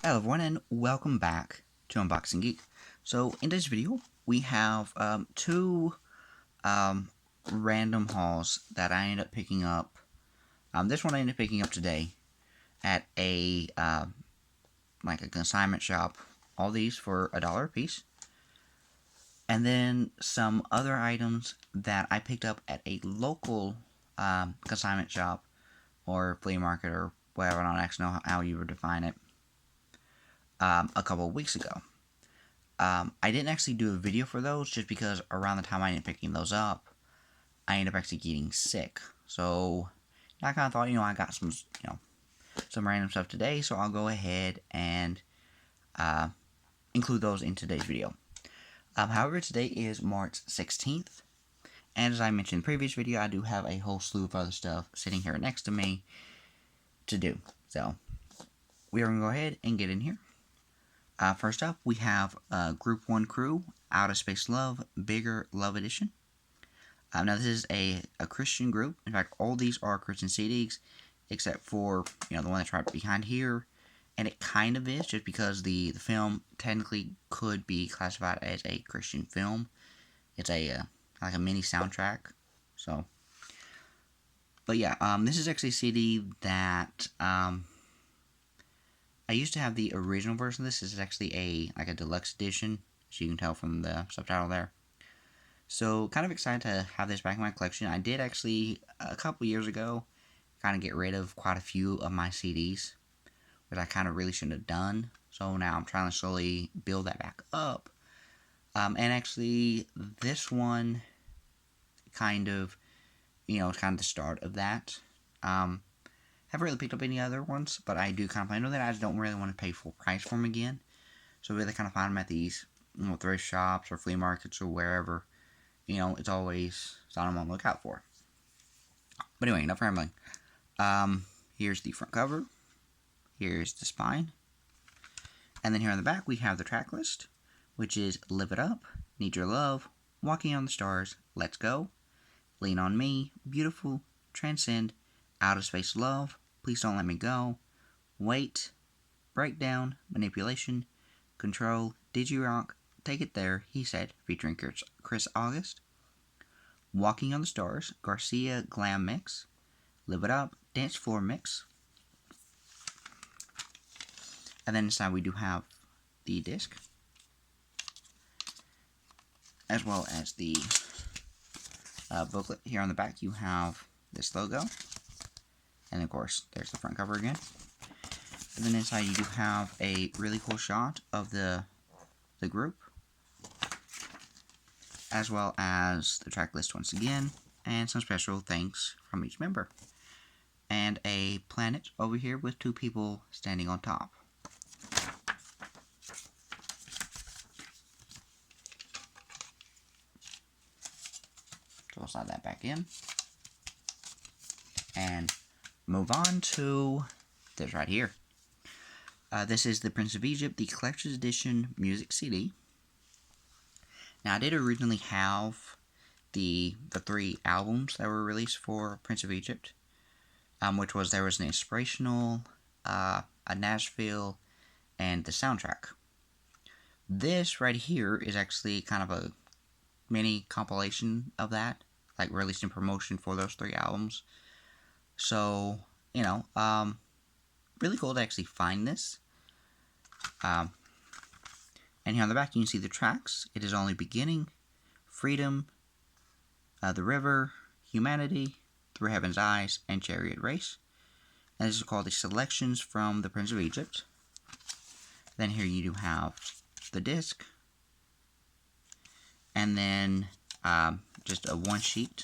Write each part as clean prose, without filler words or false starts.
Hello everyone and welcome back to Unboxing Geek. So in this video we have two random hauls that I ended up picking up. This one I ended up picking up today at a like a consignment shop. All these for $1 a piece. And then some other items that I picked up at a local consignment shop or flea market or whatever. I don't actually know how you would define it. A couple of weeks ago. I didn't actually do a video for those just because around the time I ended up picking those up, I ended up actually getting sick. So I kind of thought, I got some random stuff today, so I'll go ahead and include those in today's video. However, today is March 16th, and as I mentioned in the previous video, I do have a whole slew of other stuff sitting here next to me to do. So we are going to go ahead and get in here. First up, we have Group 1 Crew, Outer Space Love, Bigger Love Edition. Now, this is a Christian group. In fact, all these are Christian CDs, except for, the one that's right behind here. And it kind of is, just because the film technically could be classified as a Christian film. It's like a mini soundtrack. So, but yeah, this is actually a CD that, I used to have the original version of this. This is actually like a deluxe edition, as you can tell from the subtitle there. So, kind of excited to have this back in my collection. I did actually, a couple years ago, kind of get rid of quite a few of my CDs, which I kind of really shouldn't have done. So now I'm trying to slowly build that back up. And actually, this one kind of, is kind of the start of that. Haven't really picked up any other ones, but I do kind of plan on that. I just don't really want to pay full price for them again. So really kind of find them at these, thrift shops or flea markets or wherever. It's always something I'm on the lookout for. But anyway, enough rambling. Here's the front cover. Here's the spine. And then here on the back we have the track list, which is Live It Up, Need Your Love, Walking on the Stars, Let's Go, Lean on Me, Beautiful, Transcend, Outer Space Love, Please Don't Let Me Go, Wait, Breakdown, Manipulation, Control, Did You Rock, Take It There, He Said, featuring Chris August, Walking on the Stars, Garcia Glam Mix, Live It Up, Dance Floor Mix. And then inside we do have the disc, as well as the booklet. Here on the back you have this logo. And of course, there's the front cover again. And then inside you do have a really cool shot of the group, as well as the track list once again, and some special thanks from each member. And a planet over here with two people standing on top. So we'll slide that back in. And move on to this right here. This is the Prince of Egypt, the Collector's Edition Music CD. Now, I did originally have the 3 albums that were released for Prince of Egypt, which was, there was an inspirational, a Nashville, and the soundtrack. This right here is actually kind of a mini compilation of that, like released in promotion for those 3 albums. So, really cool to actually find this. And here on the back you can see the tracks. It Is Only Beginning, Freedom, The River, Humanity, Through Heaven's Eyes, and Chariot Race. And this is called the Selections from the Prince of Egypt. Then here you do have the disc. And then just a one sheet.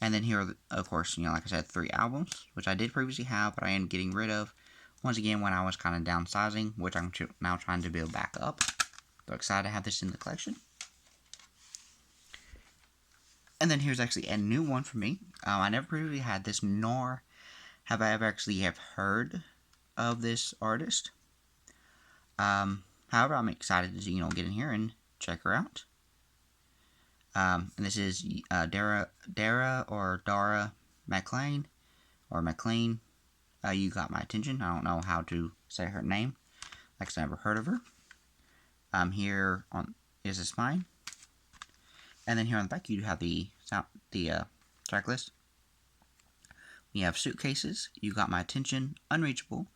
And then here, of course, like I said, 3 albums, which I did previously have, but I am getting rid of, once again, when I was kind of downsizing, which I'm now trying to build back up. So excited to have this in the collection. And then here's actually a new one for me. I never previously had this, nor have I ever actually heard of this artist. However, I'm excited to, get in here and check her out. And this is Dara McLean, or McLean. You Got My Attention. I don't know how to say her name. Like I never heard of her. Here on is the spine. And then here on the back, you have the track list. We have Suitcases, You Got My Attention, Unreachable,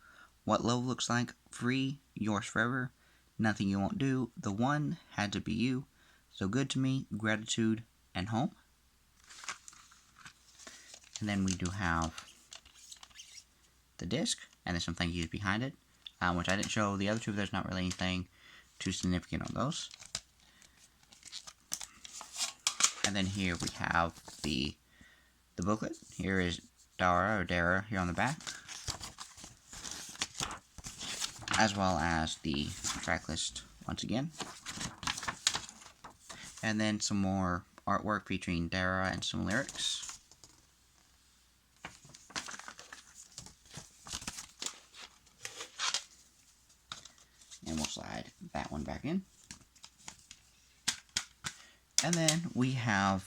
What Love Looks Like, Free, Yours Forever, Nothing You Won't Do, The One, Had to Be You, So Good to Me, Gratitude, and Home. And then we do have the disc, and there's some thank yous behind it, which I didn't show the other two, but there's not really anything too significant on those. And then here we have the booklet. Here is Dara here on the back, as well as the track list once again. And then some more artwork featuring Dara and some lyrics. And we'll slide that one back in. And then we have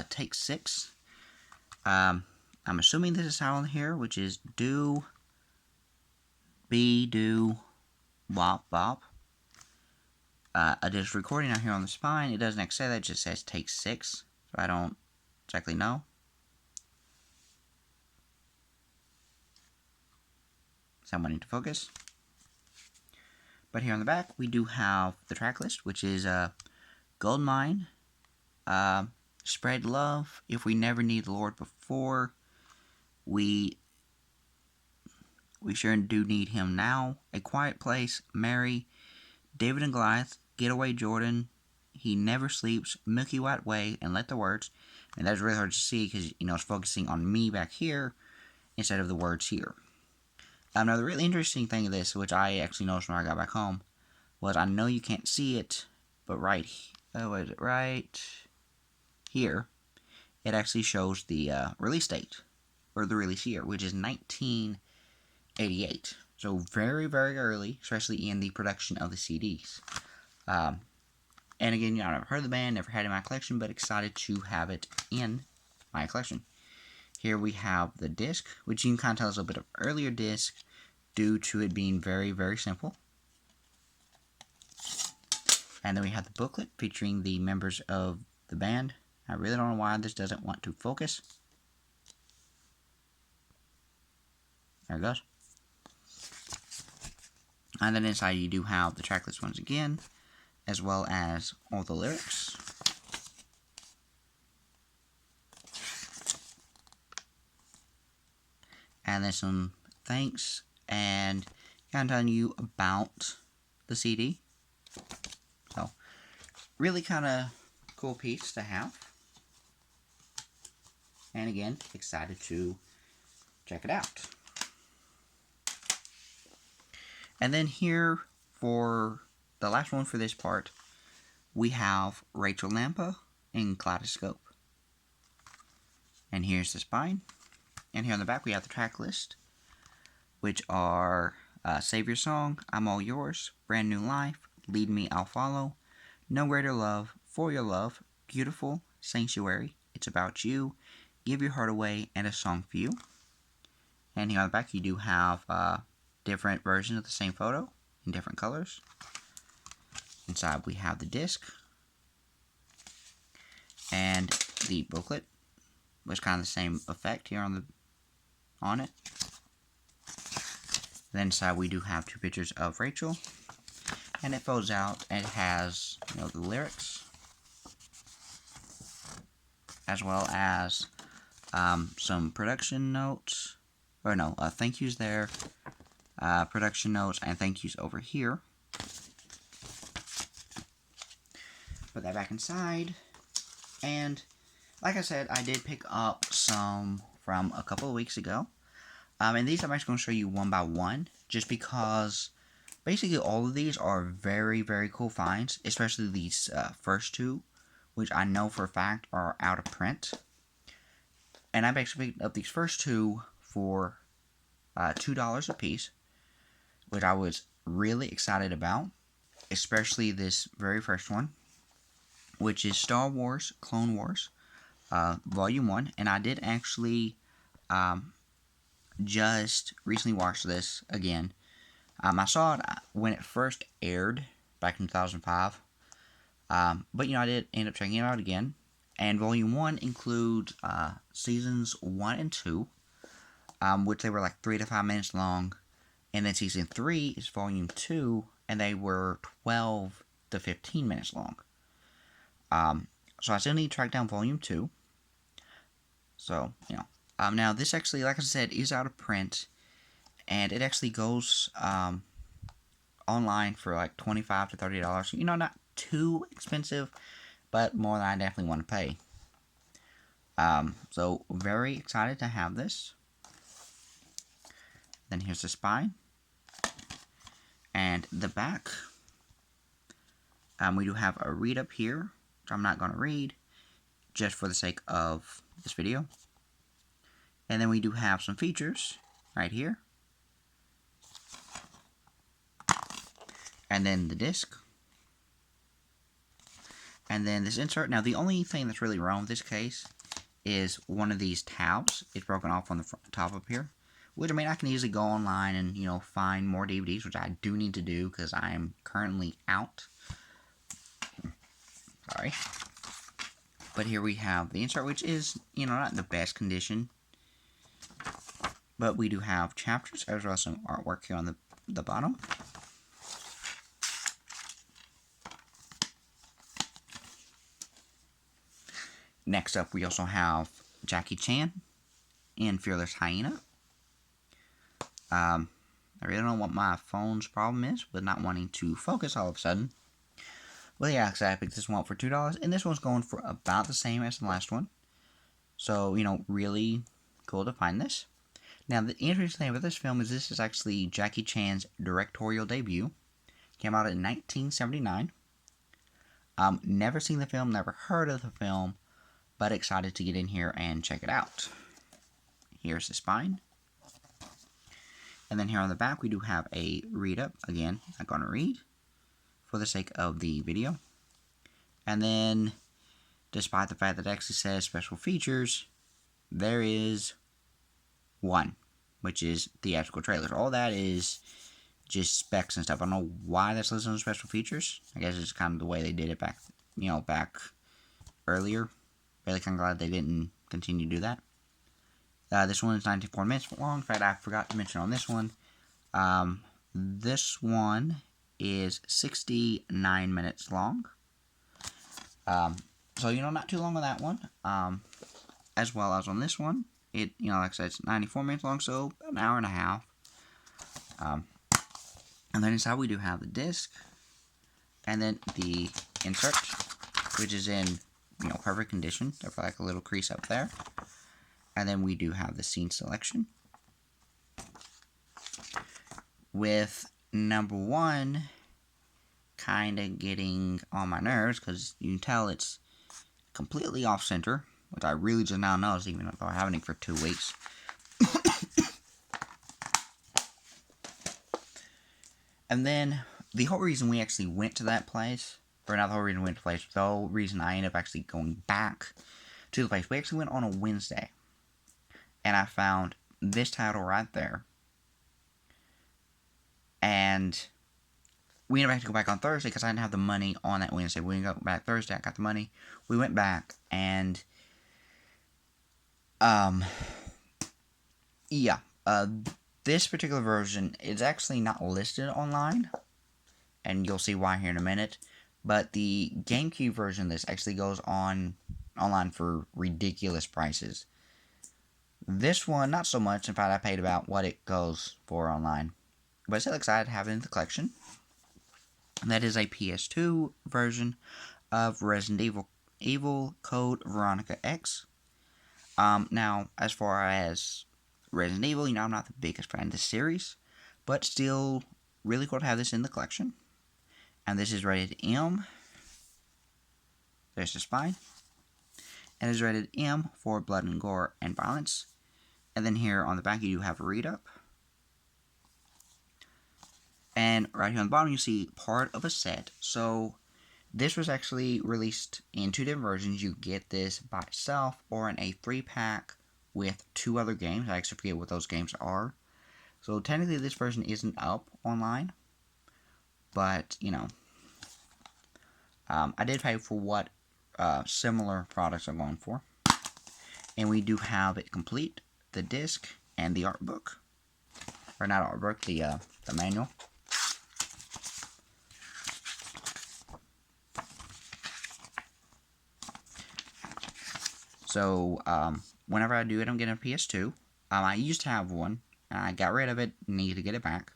take 6. I'm assuming this is how on here, which is do, be, do, wop, bop. There's recording out here on the spine. It doesn't actually say that, it just says take 6. So I don't exactly know. Someone need to focus. But here on the back, we do have the track list, which is Goldmine, Spread Love, If We Never Need the Lord Before, We Sure Do Need Him Now, A Quiet Place, Mary, David and Goliath, Getaway Jordan, He Never Sleeps, Milky White Way, and Let the Words. And that's really hard to see because, it's focusing on me back here instead of the words here. Now, the really interesting thing of this, which I actually noticed when I got back home, was I know you can't see it, but right here, it actually shows the release date, or the release year, which is 1988. So very, very early, especially in the production of the CDs. And again, I've never heard of the band, never had it in my collection, but excited to have it in my collection. Here we have the disc, which you can kind of tell is a bit of an earlier disc due to it being very, very simple. And then we have the booklet featuring the members of the band. I really don't know why this doesn't want to focus. There it goes. And then inside you do have the track list once again, as well as all the lyrics. And then some thanks and kind of telling you about the CD. So, really kind of cool piece to have. And again, excited to check it out. And then here, for the last one for this part, we have Rachel Lampa in Kaleidoscope. And here's the spine. And here on the back we have the track list, which are Save Your Song, I'm All Yours, Brand New Life, Lead Me, I'll Follow, No Greater Love, For Your Love, Beautiful, Sanctuary, It's About You, Give Your Heart Away, and A Song for You. And here on the back you do have different versions of the same photo in different colors. Inside we have the disc and the booklet, which is kind of the same effect here on it. Then inside we do have 2 pictures of Rachel, and it folds out and it has the lyrics, as well as some production notes, or no, thank yous there, production notes, and thank yous over here. Put that back inside, and like I said, I did pick up some from a couple of weeks ago. And these I'm actually going to show you one by one, just because basically all of these are very, very cool finds, especially these first 2, which I know for a fact are out of print. And I basically picked up these first 2 for $2 a piece, which I was really excited about, especially this very first one, which is Star Wars Clone Wars Volume 1. And I did actually just recently watched this again. I saw it when it first aired back in 2005. But I did end up checking it out again. And Volume 1 includes Seasons 1 and 2, which they were like 3 to 5 minutes long. And then Season 3 is Volume 2, and they were 12 to 15 minutes long. So I still need to track down Volume 2. So, now this actually, like I said, is out of print. And it actually goes online for like $25 to $30. Not too expensive, but more than I definitely want to pay. So very excited to have this. Then here's the spine. And the back. We do have a read up here, which I'm not going to read, just for the sake of this video. And then we do have some features right here. And then the disc. And then this insert. Now, the only thing that's really wrong with this case is one of these tabs. It's broken off on the top up here. Which, I can easily go online and, find more DVDs, which I do need to do because I am currently out. Sorry. But here we have the insert, which is, not the best condition. But we do have chapters, as well as some artwork here on the bottom. Next up, we also have Jackie Chan in Fearless Hyena. I really don't know what my phone's problem is with not wanting to focus all of a sudden. Well, yeah, I picked this one up for $2, and this one's going for about the same as the last one. So, really cool to find this. Now, the interesting thing about this film is this is actually Jackie Chan's directorial debut. Came out in 1979. Never seen the film, never heard of the film, but excited to get in here and check it out. Here's the spine. And then here on the back, we do have a read-up. Again, I'm going to read for the sake of the video. And then, despite the fact that it actually says special features, there is one, which is theatrical trailers. All that is just specs and stuff. I don't know why that's listed on special features. I guess it's kind of the way they did it back, back earlier. Really kind of glad they didn't continue to do that. This one is 94 minutes long. In fact, I forgot to mention on this one. This one is 69 minutes long. So, not too long on that one. As well as on this one. It, like I said, it's 94 minutes long, so an hour and a half. And then inside we do have the disc. And then the insert, which is in, perfect condition. There's like a little crease up there. And then we do have the scene selection. With number 1 kind of getting on my nerves because you can tell it's completely off center, which I really just now noticed even though I haven't it for 2 weeks. And then the whole reason we actually went to that place, or not the whole reason we went to the place, the whole reason I ended up actually going back to the place, we actually went on a Wednesday. And I found this title right there. And we ended up having to go back on Thursday because I didn't have the money on that Wednesday. We didn't go back Thursday. I got the money. We went back and this particular version is actually not listed online, and you'll see why here in a minute. But the GameCube version of this actually goes online for ridiculous prices. This one, not so much. In fact, I paid about what it goes for online. But I'm still excited to have it in the collection. And that is a PS2 version of Resident Evil Code Veronica X. Now, as far as Resident Evil, I'm not the biggest fan of this series, but still really cool to have this in the collection. And this is rated M. There's the spine. And it's rated M for blood and gore and violence. And then here on the back you do have a read-up. And right here on the bottom you see part of a set. So this was actually released in 2 different versions. You get this by itself or in a 3-pack with 2 other games. I actually forget what those games are. So technically this version isn't up online. But, you know, I did pay for what similar products are going for. And we do have it complete, the disc and the art book. Or not art book, the manual. So, whenever I do it, I'm getting a PS2. I used to have one. I got rid of it, need to get it back.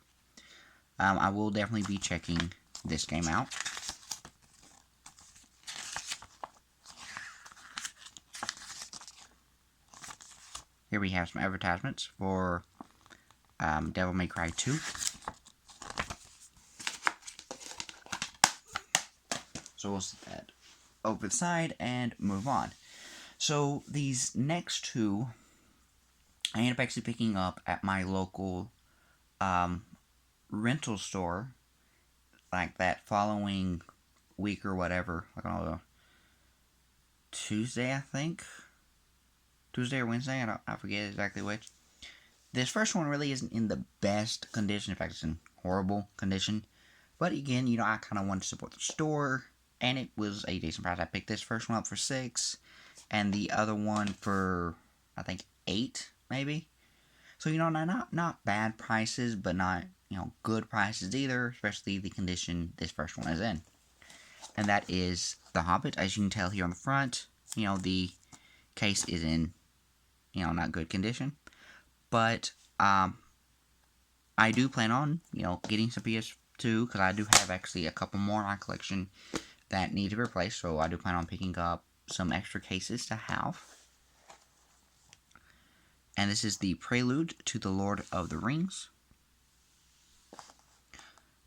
I will definitely be checking this game out. Here we have some advertisements for Devil May Cry 2. So we'll set that over the side and move on. So these next 2, I ended up actually picking up at my local rental store, like that following week or whatever. I don't know, Tuesday, I think. Tuesday or Wednesday, I forget exactly which. This first one really isn't in the best condition. In fact, it's in horrible condition. But again, you know, I kind of wanted to support the store, and it was a decent price. I picked this first one up for $6, and the other one for, I think, $8, maybe. So, you know, not bad prices, but not, you know, good prices either, especially the condition this first one is in. And that is The Hobbit. As you can tell here on the front, you know, the case is in, you know, not good condition. But I do plan on, you know, getting some PS2, because I do have actually a couple more in my collection that need to be replaced. So I do plan on picking up some extra cases to have. And this is the Prelude to the Lord of the Rings.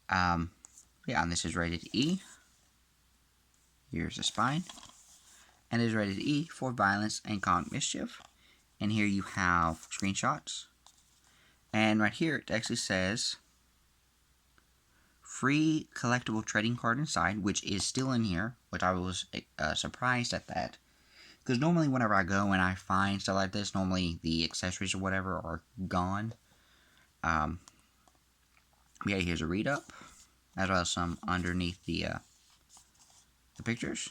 Yeah, and this is rated E. Here's the spine. And it is rated E for violence and comic mischief. And here you have screenshots. And right here it actually says free collectible trading card inside, which is still in here, which I was surprised at that. Because normally whenever I go and I find stuff like this, normally the accessories or whatever are gone. Yeah, here's a read-up, as well as some underneath the pictures.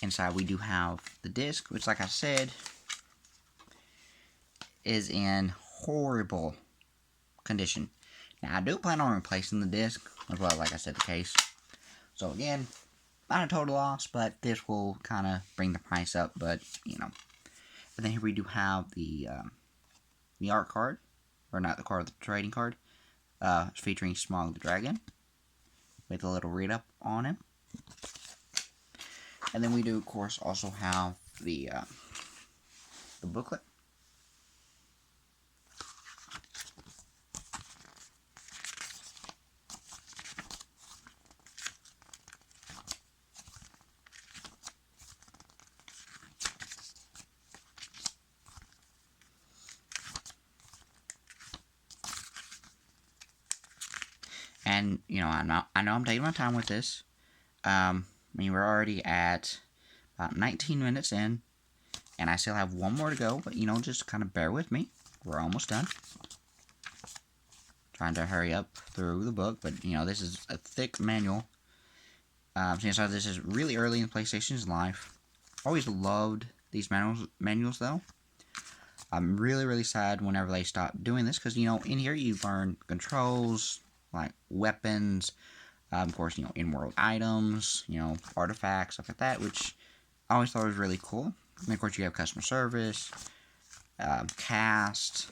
Inside we do have the disc, which, like I said, is in horrible condition. Now, I do plan on replacing the disc, as well, like I said, the case. So again, not a total loss, but this will kind of bring the price up, but, you know. And then here we do have the art card, or not the card, the trading card, featuring Smog the Dragon, with a little read-up on him. And then we do, of course, also have the booklet. And, you know, I know I'm taking my time with this. I mean, we're already at about 19 minutes in, and I still have one more to go, but, you know, just kind of bear with me. We're almost done. Trying to hurry up through the book, but, you know, this is a thick manual. Since this is really early in PlayStation's life. Always loved these manuals, though. I'm really, really sad whenever they stop doing this, because, you know, in here you learn controls, like weapons, of course, you know, in-world items, you know, artifacts, stuff like that, which I always thought was really cool. And of course, you have customer service, cast,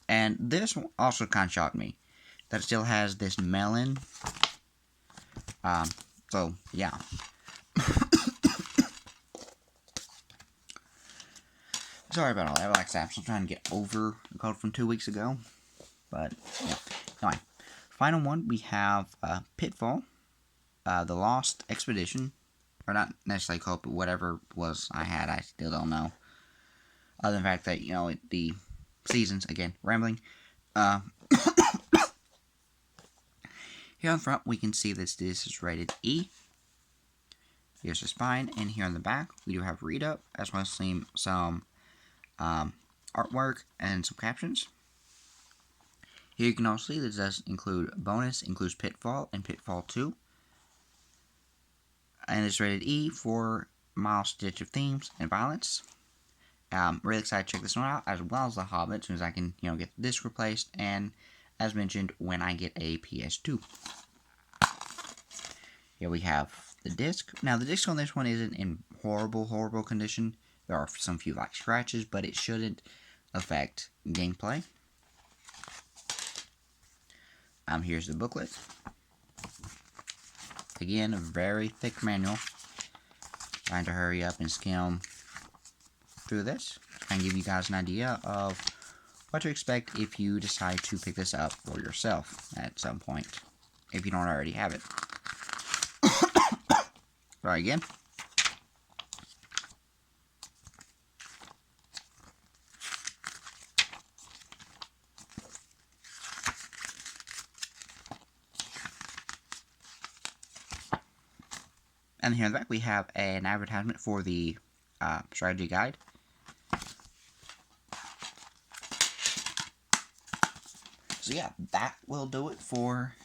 and this also kind of shocked me, that it still has this melon. So, yeah. Sorry about all that, like I said, I'm still trying to get over the code from 2 weeks ago. But, yeah. Anyway, final one, we have Pitfall, The Lost Expedition. Or not necessarily called, but whatever was I had, I still don't know. Other than the fact that, you know, the seasons, again, rambling. Here on the front, we can see that this is rated E. Here's the spine, and here on the back, we do have read up, as well as some artwork and some captions. Here you can also see this does include bonus, includes Pitfall and Pitfall 2. And it's rated E for mild stitch of themes and violence. Really excited to check this one out, as well as The Hobbit, as soon as I can, get the disc replaced, and as mentioned, when I get a PS2. Here we have the disc. Now, the disc on this one isn't in horrible condition. There are some few like scratches, but it shouldn't affect gameplay. Here's the booklet. Again, a very thick manual. Trying to hurry up and skim through this. And give you guys an idea of what to expect if you decide to pick this up for yourself at some point, if you don't already have it. Try again. And here in the back we have an advertisement for the strategy guide. So yeah, that will do it for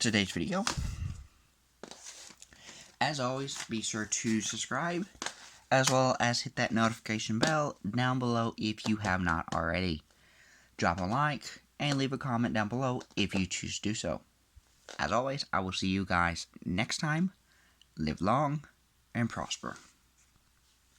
today's video. As always, be sure to subscribe, as well as hit that notification bell down below if you have not already. Drop a like, and leave a comment down below if you choose to do so. As always, I will see you guys next time. Live long and prosper.